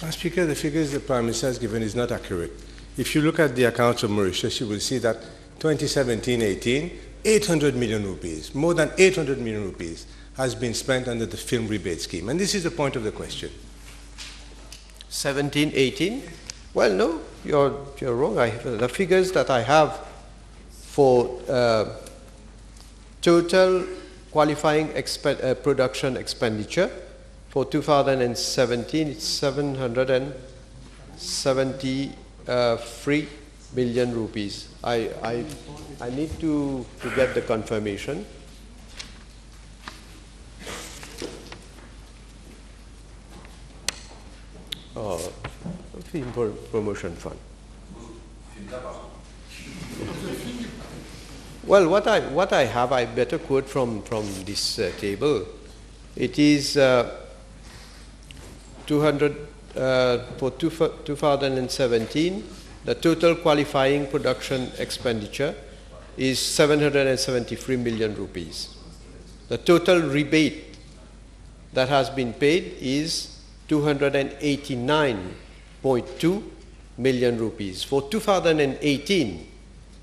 Madam Speaker, the figures the Prime Minister has given is not accurate. If you look at the accounts of Mauritius, you will see that 2017-18, 800 million rupees, more than 800 million rupees, has been spent under the film rebate scheme. And this is the point of the question. 17-18? Well, no, you're wrong. The figures that I have for total qualifying production expenditure for 2017, it's 773 million rupees. I need to get the confirmation. Film Promotion Fund. Well, what I have, I better quote from this table. It is 200 for 2017. The total qualifying production expenditure is 773 million rupees. The total rebate that has been paid is 289.2 million rupees. For 2018,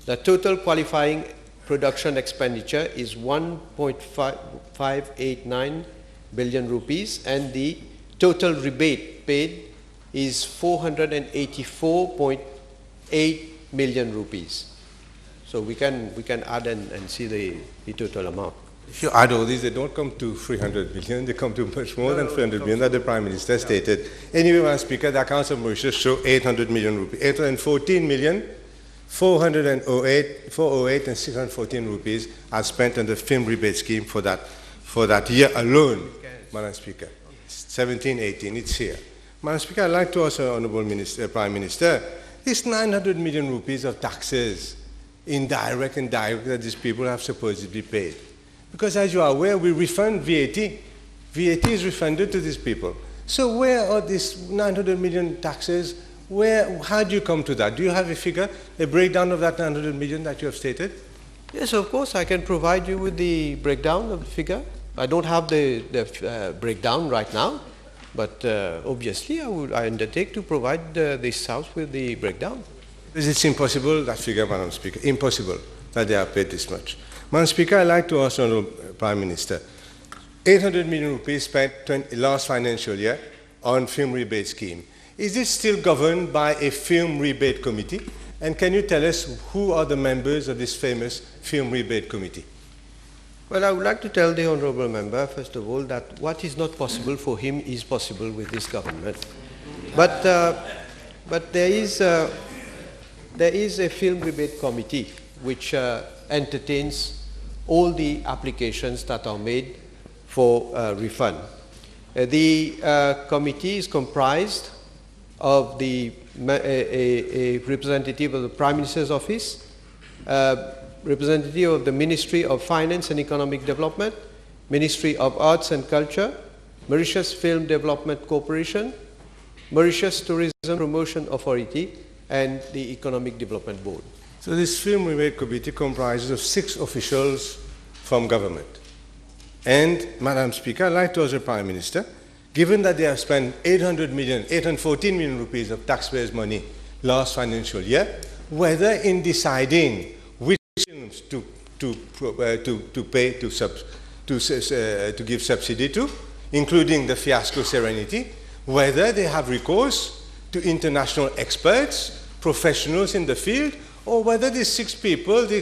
the total qualifying production expenditure is 1.589 billion rupees, and the total rebate paid is 484.8 million rupees. So we can add and see the total amount. If you add all these, they don't come to 300 billion, they come to much more than 300 billion that the Prime Minister stated. Anyway, Madam Speaker, the accounts of Mauritius show 800 million rupees, 814 million, 408 and 614 rupees are spent on the film rebate scheme for that year alone, Madam Speaker. 17-18, it's here. Madam Speaker, I'd like to ask the Honourable Prime Minister, this 900 million rupees of taxes, indirect and direct, that these people have supposedly paid. Because as you are aware, we refund VAT. VAT is refunded to these people. So where are these 900 million taxes? How do you come to that? Do you have a figure, a breakdown of that 900 million that you have stated? Yes, of course, I can provide you with the breakdown of the figure. I don't have the breakdown right now, but obviously I undertake to provide this House with the breakdown. Because it's impossible, that figure, Madam Speaker, impossible that they are paid this much. Madam Speaker, I'd like to ask the Honourable Prime Minister, 800 million rupees spent last financial year on film rebate scheme. Is it still governed by a film rebate committee? And can you tell us who are the members of this famous film rebate committee? Well, I would like to tell the Honourable Member, first of all, that what is not possible for him is possible with this government. But there is a film rebate committee which entertains all the applications that are made for refund. The committee is comprised of a representative of the Prime Minister's Office, representative of the Ministry of Finance and Economic Development, Ministry of Arts and Culture, Mauritius Film Development Corporation, Mauritius Tourism Promotion Authority, and the Economic Development Board. So this film rebate committee comprises of 6 officials from government. And, Madam Speaker, I'd like to ask the Prime Minister, given that they have spent 814 million rupees of taxpayers' money last financial year, whether in deciding which films to give subsidy to, including the fiasco Serenity, whether they have recourse to international experts, professionals in the field, or whether these six people, they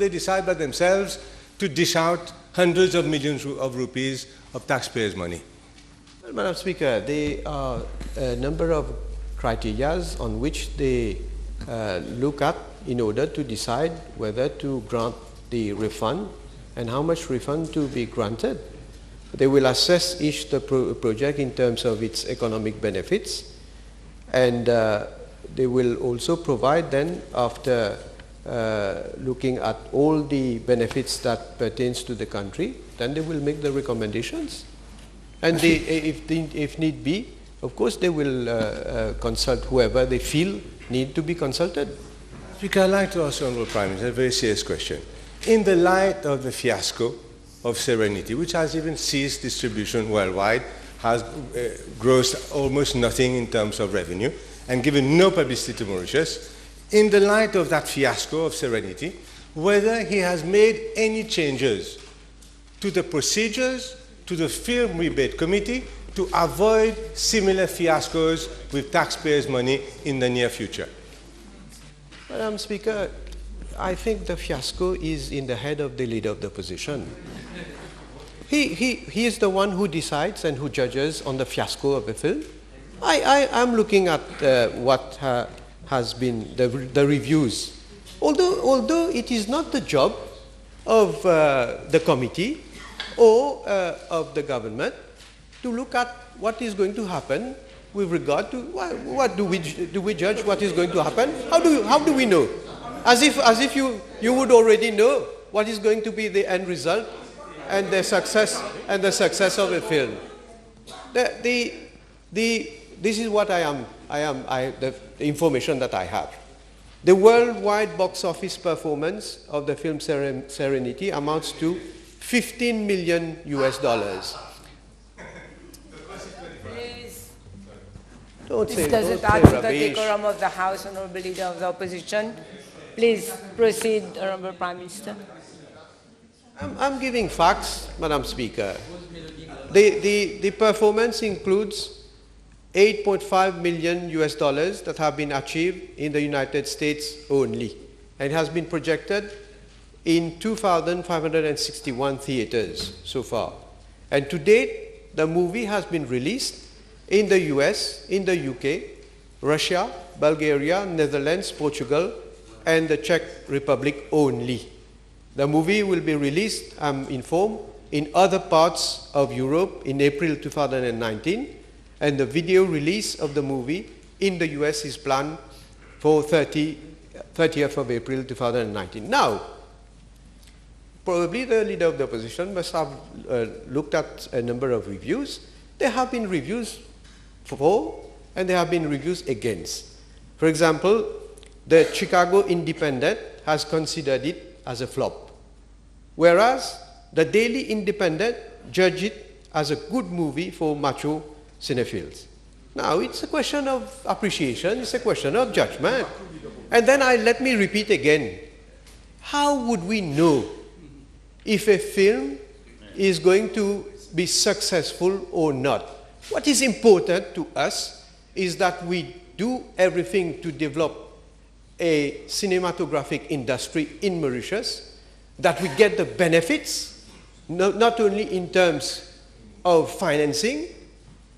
decide by themselves to dish out hundreds of millions of rupees of taxpayers' money. Well, Madam Speaker, there are a number of criteria on which they look at in order to decide whether to grant the refund and how much refund to be granted. They will assess each project in terms of its economic benefits, and they will also provide then, after looking at all the benefits that pertains to the country, then they will make the recommendations. And if need be, of course, they will consult whoever they feel need to be consulted. Speaker, I'd like to ask the Honourable Prime Minister a very serious question. In the light of the fiasco of Serenity, which has even ceased distribution worldwide, has grossed almost nothing in terms of revenue and given no publicity to Mauritius. In the light of that fiasco of Serenity, whether he has made any changes to the procedures, to the Film Rebate Committee, to avoid similar fiascos with taxpayers' money in the near future. Madam Speaker, I think the fiasco is in the head of the leader of the opposition. He is the one who decides and who judges on the fiasco of the film. I am looking at what has been the reviews. Although it is not the job of the committee or of the government to look at what is going to happen with regard to what do we judge what is going to happen? How do we know? As if you would already know what is going to be the end result and the success of a film. This is what the information that I have. The worldwide box office performance of the film Serenity amounts to $15 million. This doesn't add to the decorum of the House, Honorable Leader of the Opposition. Please proceed, Honorable Prime Minister. I'm giving facts, Madam Speaker. The performance includes $8.5 million that have been achieved in the United States only, and has been projected in 2,561 theaters so far. And to date, the movie has been released in the US, in the UK, Russia, Bulgaria, Netherlands, Portugal, and the Czech Republic only. The movie will be released, I'm informed, in other parts of Europe in April 2019, and the video release of the movie in the US is planned for 30th of April 2019. Now, probably the leader of the opposition must have looked at a number of reviews. There have been reviews for and there have been reviews against. For example, the Chicago Independent has considered it as a flop, whereas the Daily Independent judged it as a good movie for macho cinephiles. Now, it's a question of appreciation, it's a question of judgment. And then let me repeat again, how would we know if a film is going to be successful or not? What is important to us is that we do everything to develop a cinematographic industry in Mauritius, that we get the benefits, not only in terms of financing,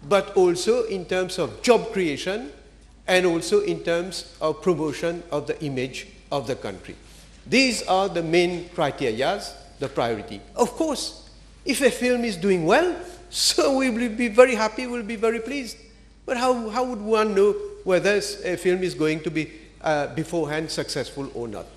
but also in terms of job creation and also in terms of promotion of the image of the country. These are the main criteria, the priority. Of course, if a film is doing well, so we will be very happy, we'll be very pleased. But how would one know whether a film is going to be beforehand successful or not?